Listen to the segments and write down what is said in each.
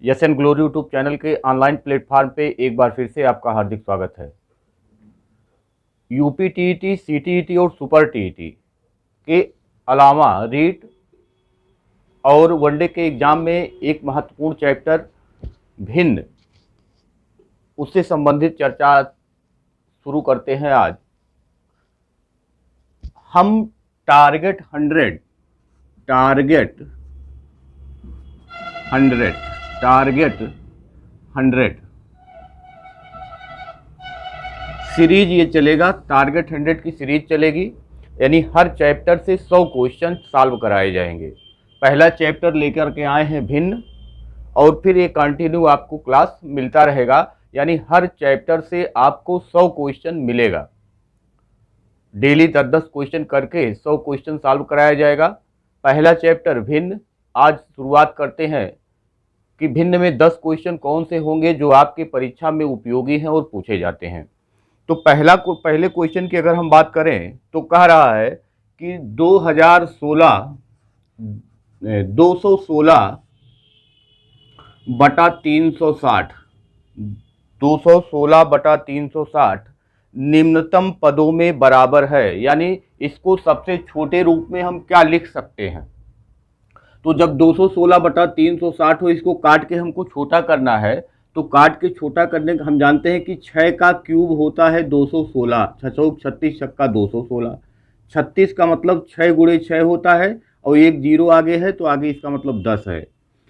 Yes and glory YouTube channel के online platform पे एक बार फिर से आपका हार्दिक स्वागत है। यूपी टीईटी, सीटीईटी और सुपर टीईटी के अलावा रीट और वनडे के एग्जाम में एक महत्वपूर्ण चैप्टर भिन्न, उससे संबंधित चर्चा शुरू करते हैं। आज हम टारगेट 100 सीरीज ये चलेगा। टारगेट 100 की सीरीज चलेगी, यानी हर चैप्टर से 100 क्वेश्चन सॉल्व कराए जाएंगे। पहला चैप्टर लेकर के आए हैं भिन्न, और फिर ये कंटिन्यू आपको क्लास मिलता रहेगा, यानी हर चैप्टर से आपको 100 क्वेश्चन मिलेगा। डेली 10-10 क्वेश्चन करके 100 क्वेश्चन सॉल्व कराया जाएगा। पहला चैप्टर भिन्न, आज शुरुआत करते हैं कि भिन्न में 10 क्वेश्चन कौन से होंगे जो आपके परीक्षा में उपयोगी हैं और पूछे जाते हैं। तो पहले क्वेश्चन की अगर हम बात करें तो कह रहा है कि 216 बटा 360 निम्नतम पदों में बराबर है, यानी इसको सबसे छोटे रूप में हम क्या लिख सकते हैं। तो जब 216 बटा 360 हो, इसको काट के हमको छोटा करना है, तो काट के छोटा करने का हम जानते हैं कि 6 का क्यूब होता है 216, 6 चौक 36, छक्का 216। 36 का मतलब 6 गुणे 6 होता है, और एक जीरो आगे है तो आगे इसका मतलब 10 है।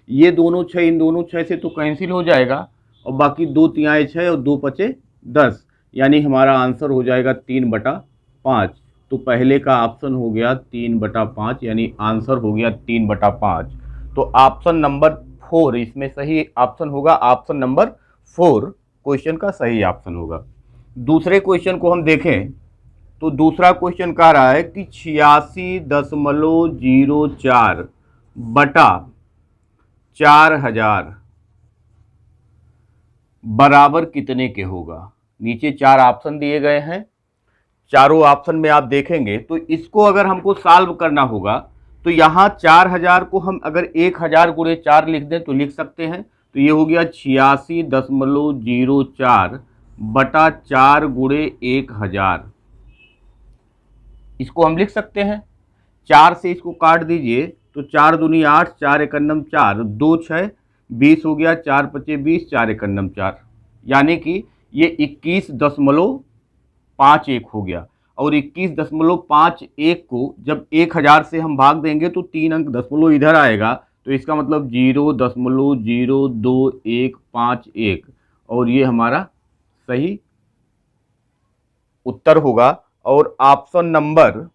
ये दोनों 6 इन दोनों 6 से तो कैंसिल हो जाएगा, और बाकी 2 तिहाई 6 और 2 पचे 10, यानी हमारा आंसर हो जाएगा 3/5। तो पहले का ऑप्शन हो गया 3/5, यानी आंसर हो गया 3/5। तो ऑप्शन नंबर 4 इसमें सही ऑप्शन होगा। ऑप्शन नंबर 4 क्वेश्चन का सही ऑप्शन होगा। दूसरे क्वेश्चन को हम देखें तो दूसरा क्वेश्चन कह रहा है कि 86.04 बटा 4000 बराबर कितने के होगा। नीचे 4 ऑप्शन दिए गए हैं। चारों ऑप्शन में आप देखेंगे तो इसको अगर हमको सॉल्व करना होगा तो यहाँ 4000 को हम अगर 1000 गुणे 4 लिख दें तो लिख सकते हैं। तो ये हो गया 86.04 बटा 4 गुणे 1000। इसको हम लिख सकते हैं। 4 से इसको काट दीजिए तो 4 दूनी 8, 4 एकन्नम 4, 2 6 20 हो गया, 4 पचे 20, 4 एकन्नम 4, यानी कि ये 21.51 हो गया। और 21.51 को जब 1000 से हम भाग देंगे तो 3 अंक दशमलव इधर आएगा, तो इसका मतलब 0.02151, और ये हमारा सही उत्तर होगा। और ऑप्शन नंबर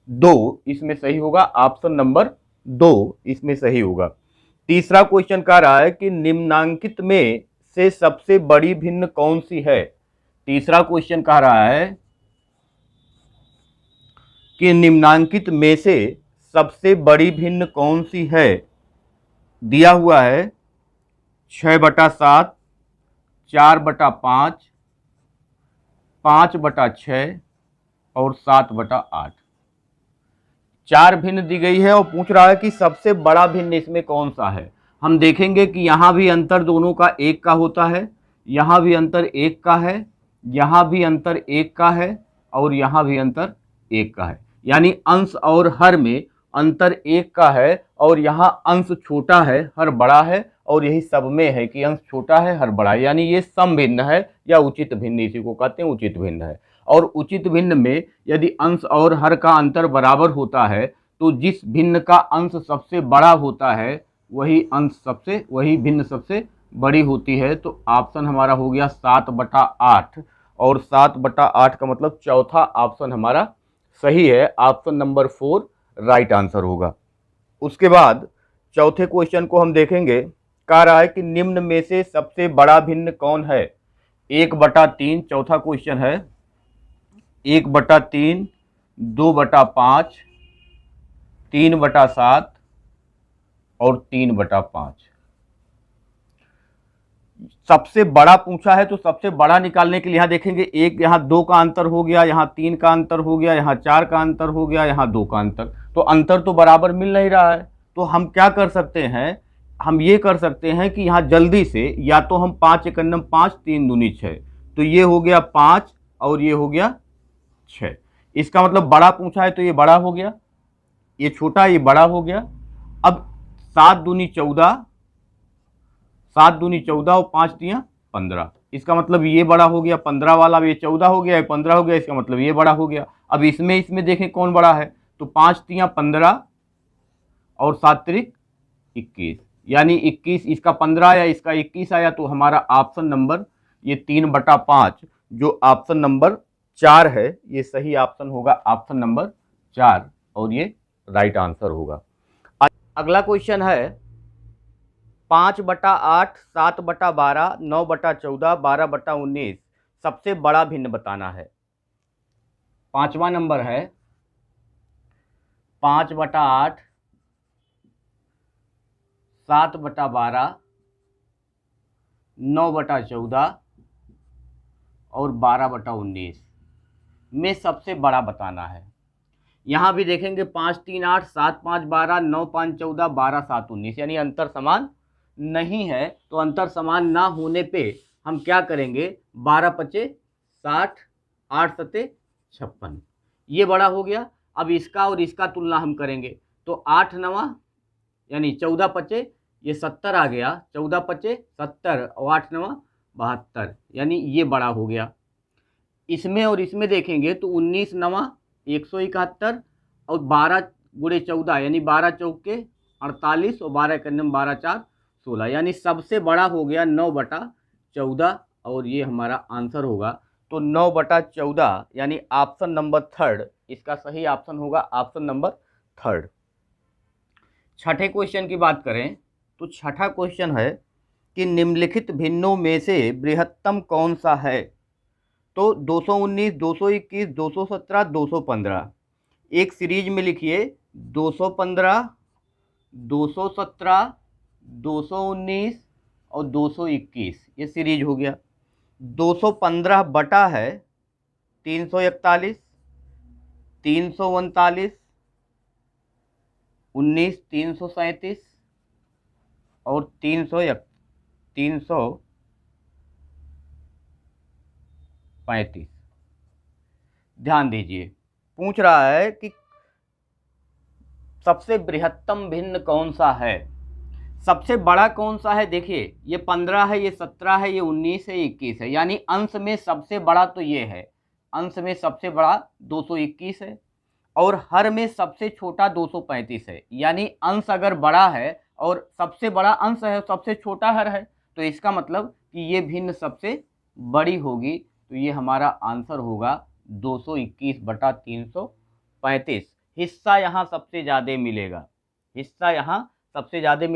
2 इसमें सही होगा। ऑप्शन नंबर 2 इसमें सही होगा। तीसरा क्वेश्चन कह रहा है कि निम्नांकित में से सबसे बड़ी भिन्न कौन सी है। तीसरा क्वेश्चन कह रहा है कि निम्नांकित में से सबसे बड़ी भिन्न कौन सी है। दिया हुआ है 6/7, 4/5, 5/6 और 7/8। 4 भिन्न दी गई है और पूछ रहा है कि सबसे बड़ा भिन्न इसमें कौन सा है। हम देखेंगे कि यहाँ भी अंतर दोनों का 1 का होता है, यहाँ भी अंतर 1 का है, यहाँ भी अंतर 1 का है, और यहाँ भी अंतर 1 का है, यानी अंश और हर में अंतर 1 का है, और यहाँ अंश छोटा है हर बड़ा है, और यही सब में है कि अंश छोटा है हर बड़ा है, यानी ये सम भिन्न है या उचित भिन्न, इसी को कहते हैं उचित भिन्न है। और उचित भिन्न में यदि अंश और हर का अंतर बराबर होता है तो जिस भिन्न का अंश सबसे बड़ा होता है वही भिन्न सबसे बड़ी होती है। तो ऑप्शन हमारा हो गया 7/8, और 7/8 का मतलब चौथा ऑप्शन हमारा सही है। ऑप्शन नंबर 4 राइट आंसर होगा। उसके बाद चौथे क्वेश्चन को हम देखेंगे। कह रहा है कि निम्न में से सबसे बड़ा भिन्न कौन है। 1/3 चौथा क्वेश्चन है। 1/3, 2/5, 3/7 और 3/5। सबसे बड़ा पूछा है तो सबसे बड़ा निकालने के लिए यहाँ देखेंगे, एक यहाँ 2 का अंतर हो गया, यहाँ 3 का अंतर हो गया, यहाँ 4 का अंतर हो गया, यहाँ 2 का अंतर, तो अंतर तो बराबर मिल नहीं रहा है। तो हम क्या कर सकते हैं हम ये कर सकते हैं कि यहाँ जल्दी से या तो हम 5 एकन्नम 5, 3 दूनी 6, तो ये हो गया 5 और ये हो गया 6। इसका मतलब बड़ा पूछा है तो ये बड़ा हो गया, ये छोटा ये बड़ा हो गया। अब 7 दूनी 14, 7 दूनी 14 और 5 दिया 15, इसका मतलब ये बड़ा हो गया 15 वाला, अब ये 14 हो गया, ये 15 हो गया, इसका मतलब ये बड़ा हो गया। अब इसमें देखें कौन बड़ा है, तो 5 दिया 15 और 7 त्रिक 21, यानी 21, इसका 15 आया, इसका 21 आया, तो हमारा ऑप्शन नंबर ये 3/5 जो ऑप्शन नंबर 4 है ये सही ऑप्शन होगा, ऑप्शन नंबर 4, और ये राइट आंसर होगा। अगला क्वेश्चन है 5/8, 7/12, 9/14, 12/19 सबसे बड़ा भिन्न बताना है। पांचवा नंबर है 5/8, 7/12, 9/14 और 12/19 में सबसे बड़ा बताना है। यहाँ भी देखेंगे 5, 3, 8, 7, 5, 12, 9, 5, 14, 12, 7, 19, यानी अंतर समान नहीं है। तो अंतर समान ना होने पे हम क्या करेंगे, 12 पचे 60, 8 सते 56, ये बड़ा हो गया। अब इसका और इसका तुलना हम करेंगे तो 8 नवा यानी 14 पचे ये 70 आ गया, 14 पचे 70 और 8 नवा 72, यानी ये बड़ा हो गया। इसमें और इसमें देखेंगे तो 19 नवा 171 और 12 गुणे 14 यानी 12 चौके 48 और 12 एकन्नम 12 4 16, यानी सबसे बड़ा हो गया 9/14 और ये हमारा आंसर होगा। तो 9/14 यानी ऑप्शन नंबर 3 इसका सही ऑप्शन होगा, ऑप्शन नंबर 3। छठे क्वेश्चन की बात करें तो छठा क्वेश्चन है कि निम्नलिखित भिन्नों में से बृहत्तम कौन सा है। तो 219, 221, 217, 215 एक सीरीज में लिखिए, 215, 217, 219 और 221, ये सीरीज हो गया। 215 बटा है 341, 339, 19, 337 और 335। ध्यान दीजिए, पूछ रहा है कि सबसे बृहत्तम भिन्न कौन सा है, सबसे बड़ा कौन सा है। देखिए ये 15 है, ये 17 है, ये 19 है, 21 है, यानी अंश में सबसे बड़ा तो ये है, अंश में सबसे बड़ा 221 है और हर में सबसे छोटा 235 है। यानी अंश अगर बड़ा है और सबसे बड़ा अंश है, सबसे छोटा हर है, तो इसका मतलब कि ये भिन्न सबसे बड़ी होगी। तो ये हमारा आंसर होगा 221/335। हिस्सा यहाँ सबसे ज़्यादा मिलेगा, हिस्सा यहाँ सबसे ज़्यादा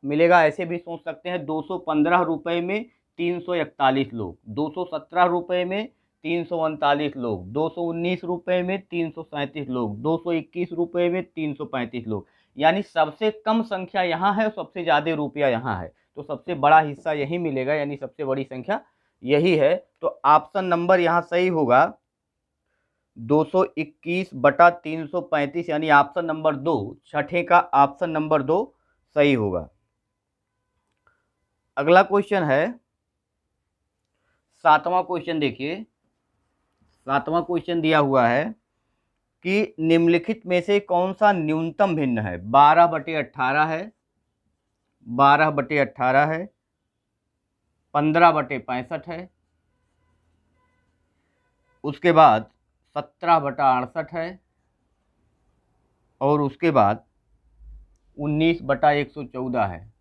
मिलेगा। ऐसे भी सोच सकते हैं 215 रुपये में 341 लोग, 217 रुपये में 339 लोग, 219 रुपये में 337 लोग, 221 रुपये में 335 लोग, यानी सबसे कम संख्या यहाँ है और सबसे ज़्यादा रुपया यहाँ है, तो सबसे बड़ा हिस्सा यही मिलेगा, यानी सबसे बड़ी संख्या यही है। तो ऑप्शन नंबर यहाँ सही होगा 221/335, यानी ऑप्शन नंबर 2, छठे का ऑप्शन नंबर 2 सही होगा। अगला क्वेश्चन है सातवां क्वेश्चन। देखिए सातवां क्वेश्चन दिया हुआ है कि निम्नलिखित में से कौन सा न्यूनतम भिन्न है। 12/18 है, 12/18 है, 15/65 है, उसके बाद 17/68 है और उसके बाद 19/114 है,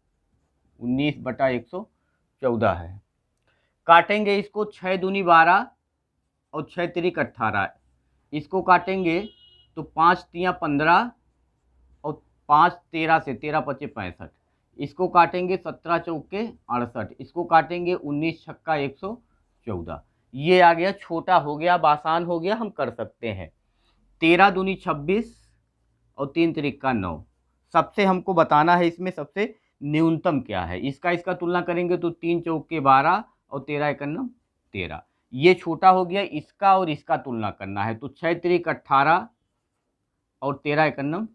19/114 है। काटेंगे इसको 6 दूनी 12 और 6 तिरिक 18, इसको काटेंगे तो 5 तिया 15 और 5 13 से 13 पचे 65, इसको काटेंगे 17 चौके 68, इसको काटेंगे 19 छक्का 114, ये आ गया, छोटा हो गया, अब आसान हो गया, हम कर सकते हैं। 13 दूनी 26 और 3 तिरिक 9, सबसे हमको बताना है इसमें सबसे न्यूनतम क्या है। इसका तुलना करेंगे तो 3 चौके 12 और 13 एकन्नम 13, ये छोटा हो गया, इसका और इसका तुलना करना है तो 6 तिरिक 18 और 13 एकन्नम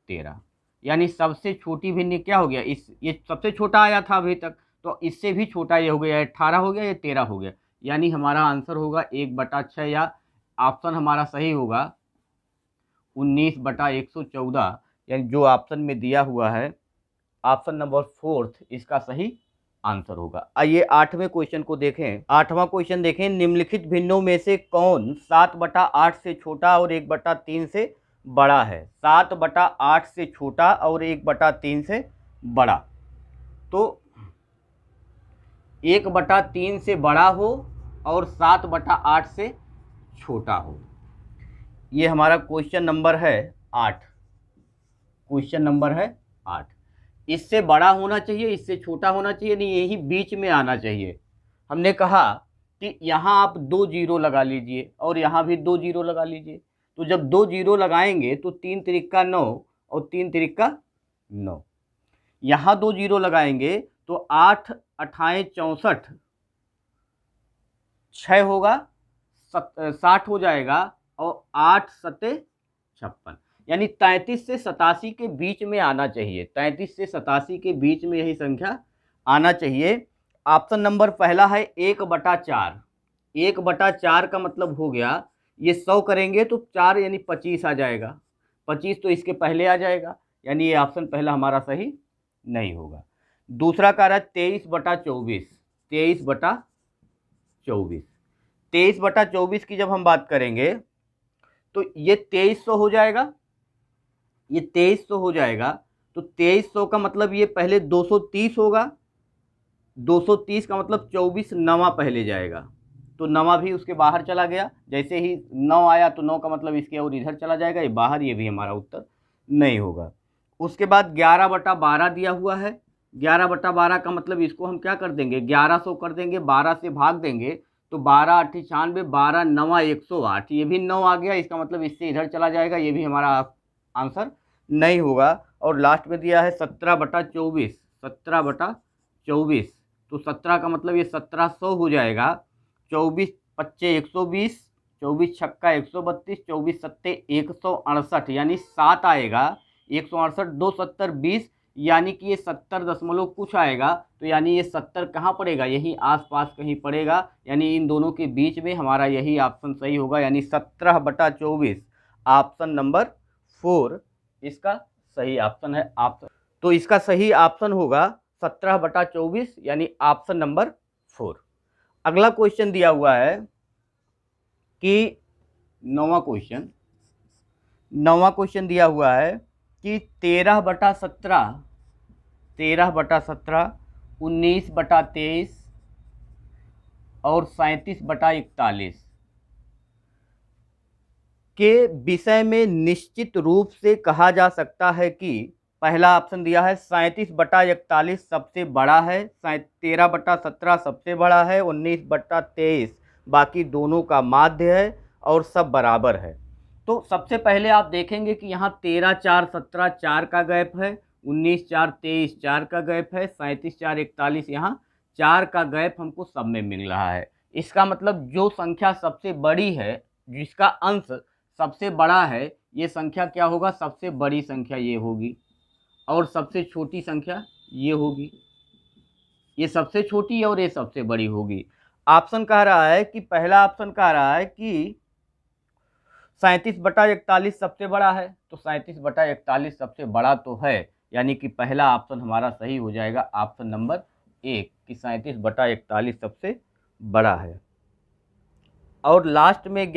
13, यानी सबसे छोटी भिन्न क्या हो गया, ये सबसे छोटा आया था अभी तक, तो इससे भी छोटा ये हो गया, 18 हो गया, ये 13 हो गया। यानी हमारा आंसर होगा 1/6, या ऑप्शन हमारा सही होगा 19/114, यानी जो ऑप्शन में दिया हुआ है ऑप्शन नंबर 4 इसका सही आंसर होगा। आइए 8वें क्वेश्चन को देखें। 8वां क्वेश्चन देखें, निम्नलिखित भिन्नों में से कौन 7/8 से छोटा और 1/3 से बड़ा है। 7/8 से छोटा और 1/3 से बड़ा, तो 1/3 से बड़ा हो और 7/8 से छोटा हो। ये हमारा क्वेश्चन नंबर है 8। क्वेश्चन नंबर है 8। इससे बड़ा होना चाहिए, इससे छोटा होना चाहिए, नहीं यही बीच में आना चाहिए। हमने कहा कि यहाँ आप 2 जीरो लगा लीजिए और यहाँ भी 2 जीरो लगा लीजिए। तो जब 2 जीरो लगाएंगे तो 3 तिरिक्का 9 और 3 तिरिक्का 9। यहाँ 2 जीरो लगाएंगे तो 8 अठाए 64, 6 होगा 60 हो जाएगा, और 8 सत्ते 56, यानी 33 से 87 के बीच में आना चाहिए। 33 से 87 के बीच में यही संख्या आना चाहिए। ऑप्शन नंबर पहला है 1/4। 1/4 का मतलब हो गया, ये 100 करेंगे तो 4 यानी 25 आ जाएगा, 25 तो इसके पहले आ जाएगा, यानी ये ऑप्शन पहला हमारा सही नहीं होगा। दूसरा कह रहा है 23/24। 23/24, 23/24 की जब हम बात करेंगे तो ये 2300 हो जाएगा, ये 2300 हो जाएगा। तो 2300 का मतलब ये पहले 230 होगा, 230 का मतलब 24 नवा पहले जाएगा, तो नवा भी उसके बाहर चला गया। जैसे ही 9 आया तो 9 का मतलब इसके और इधर चला जाएगा, ये बाहर, ये भी हमारा उत्तर नहीं होगा। उसके बाद 11/12 दिया हुआ है। 11/12 का मतलब इसको हम क्या कर देंगे, 1100 कर देंगे, 12 से भाग देंगे तो 12 8 96, 12 9 108, ये भी 9 आ गया, इसका मतलब इससे इधर चला जाएगा, ये भी हमारा आंसर नहीं होगा। और लास्ट में दिया है 17/24। 17/24, तो 17 का मतलब ये 1700 हो जाएगा। 24 25 120, 24 छक्का 132, 24 सत्ते 168, यानी 7 आएगा। 168 2 70 20, यानी कि ये 70 दशमलव कुछ आएगा, तो यानी ये 70 कहाँ पड़ेगा, यही आसपास कहीं पड़ेगा, यानी इन दोनों के बीच में हमारा यही ऑप्शन सही होगा, यानी 17/24 ऑप्शन नंबर 4 इसका सही ऑप्शन है। ऑप्शन, तो इसका सही ऑप्शन होगा 17/24, यानी ऑप्शन नंबर 4। अगला क्वेश्चन दिया हुआ है कि 9वां क्वेश्चन दिया हुआ है कि 13/17, 19/23 और 37/41 के विषय में निश्चित रूप से कहा जा सकता है कि पहला ऑप्शन दिया है 37/41 सबसे बड़ा है, 13/17 सबसे बड़ा है, 19/23 बाकी दोनों का माध्य है और सब बराबर है। तो सबसे पहले आप देखेंगे कि यहाँ 13 4 17 4 का गैप है, 19 4 23 4 का गैप है, 37 4 41 यहाँ 4 का गैप हमको सब में मिल रहा है। इसका मतलब जो संख्या सबसे बड़ी है, जिसका अंश सबसे बड़ा है, ये संख्या क्या होगा, सबसे बड़ी संख्या ये होगी, और सबसे छोटी संख्या ये होगी। ये सबसे छोटी और ये सबसे बड़ी होगी। ऑप्शन कह रहा है कि पहला ऑप्शन कह रहा है कि 37/41 सबसे बड़ा है, तो 37/41 सबसे बड़ा तो है, यानी कि पहला ऑप्शन हमारा सही हो जाएगा, ऑप्शन नंबर 1 कि 37/41 सबसे बड़ा है। और लास्ट में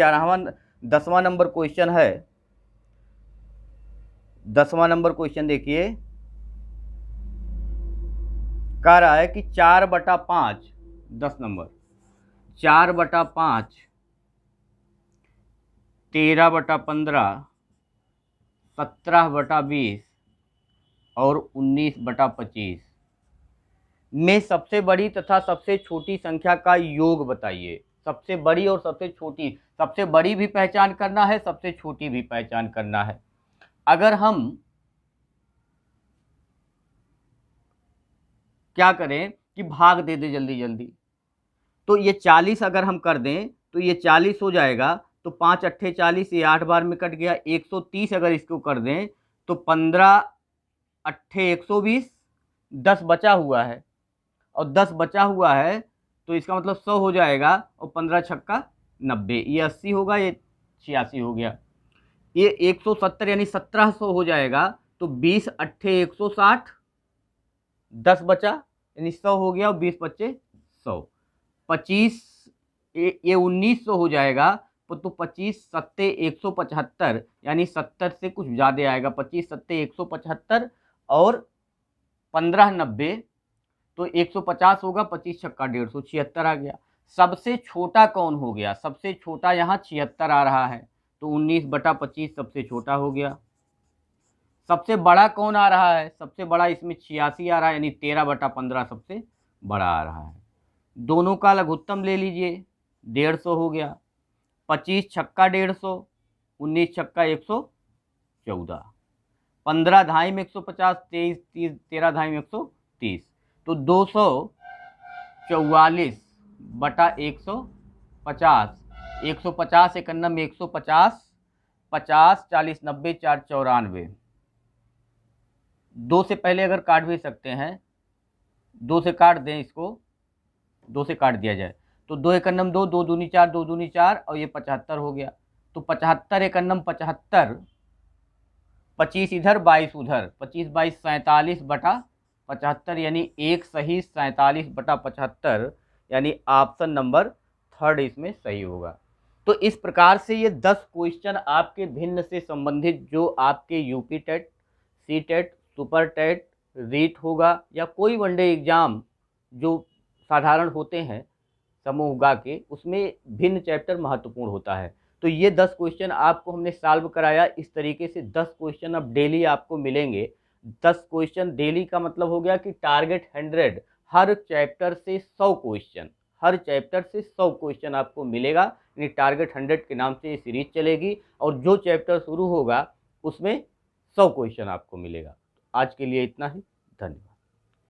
10वां नंबर क्वेश्चन है। 10वां नंबर क्वेश्चन देखिए, कह रहा है कि 4/5, 10 नंबर 4/5, 13/15, 17/20 और 19/25 में सबसे बड़ी तथा सबसे छोटी संख्या का योग बताइए। सबसे बड़ी और सबसे छोटी, सबसे बड़ी भी पहचान करना है, सबसे छोटी भी पहचान करना है। अगर हम क्या करें कि भाग दे दे जल्दी जल्दी, तो ये 40 अगर हम कर दें तो ये 40 हो जाएगा, तो 5 अट्ठे 40, ये 8 बार में कट गया। 130 अगर इसको कर दें तो 15 अट्ठे 120, 10 बचा हुआ है और 10 बचा हुआ है तो इसका मतलब 100 हो जाएगा और 15 छक्का 90, ये 80 होगा, ये 86 हो गया। ये 170 यानी 1700 हो जाएगा। तो 20 अट्ठे 160, 10 बचा यानी 100 हो गया और 20 बचे 100। 25 ये 1900 हो जाएगा। तो 25 सत्ते 175 यानी 70 से कुछ ज़्यादा आएगा। 25 सत्ते 175 और 15 90 तो 150 होगा। 25 छक्का 150, 76 आ गया। सबसे छोटा कौन हो गया? सबसे छोटा यहाँ 76 आ रहा है, तो 19/25 सबसे छोटा हो गया। सबसे बड़ा कौन आ रहा है? सबसे बड़ा इसमें 86 आ रहा है, यानी 13/15 सबसे बड़ा आ रहा है। दोनों का लघुत्तम ले लीजिए, 150 हो गया। 25 छक्का 150, 19 छक्का 114, 15 धाई में 150, 23 30, 13 धाई में 130, तो 244/150, 150 51 में 150, 50 40 90 4 94। 2 से पहले अगर काट भी सकते हैं, 2 से काट दें, इसको 2 से काट दिया जाए तो 2 एकन्नम 2, 2 दूनी 4, 2 दूनी 4 और ये 75 हो गया। तो 75 एकन्नम 75, 25 इधर 22 उधर, 25 22 47/75, यानी एक सही 47/75, यानी ऑप्शन नंबर 3 इसमें सही होगा। तो इस प्रकार से ये 10 क्वेश्चन आपके भिन्न से संबंधित जो आपके UP TET, C TET, super TET, REET होगा या कोई वनडे एग्जाम जो साधारण होते हैं समूह गा के, उसमें भिन्न चैप्टर महत्वपूर्ण होता है। तो ये 10 क्वेश्चन आपको हमने सॉल्व कराया। इस तरीके से 10 क्वेश्चन अब डेली आपको मिलेंगे। 10 क्वेश्चन डेली का मतलब हो गया कि टारगेट 100, हर चैप्टर से 100 क्वेश्चन, हर चैप्टर से 100 क्वेश्चन आपको मिलेगा। यानी टारगेट 100 के नाम से ये सीरीज चलेगी और जो चैप्टर शुरू होगा उसमें 100 क्वेश्चन आपको मिलेगा। आज के लिए इतना ही, धन्यवाद।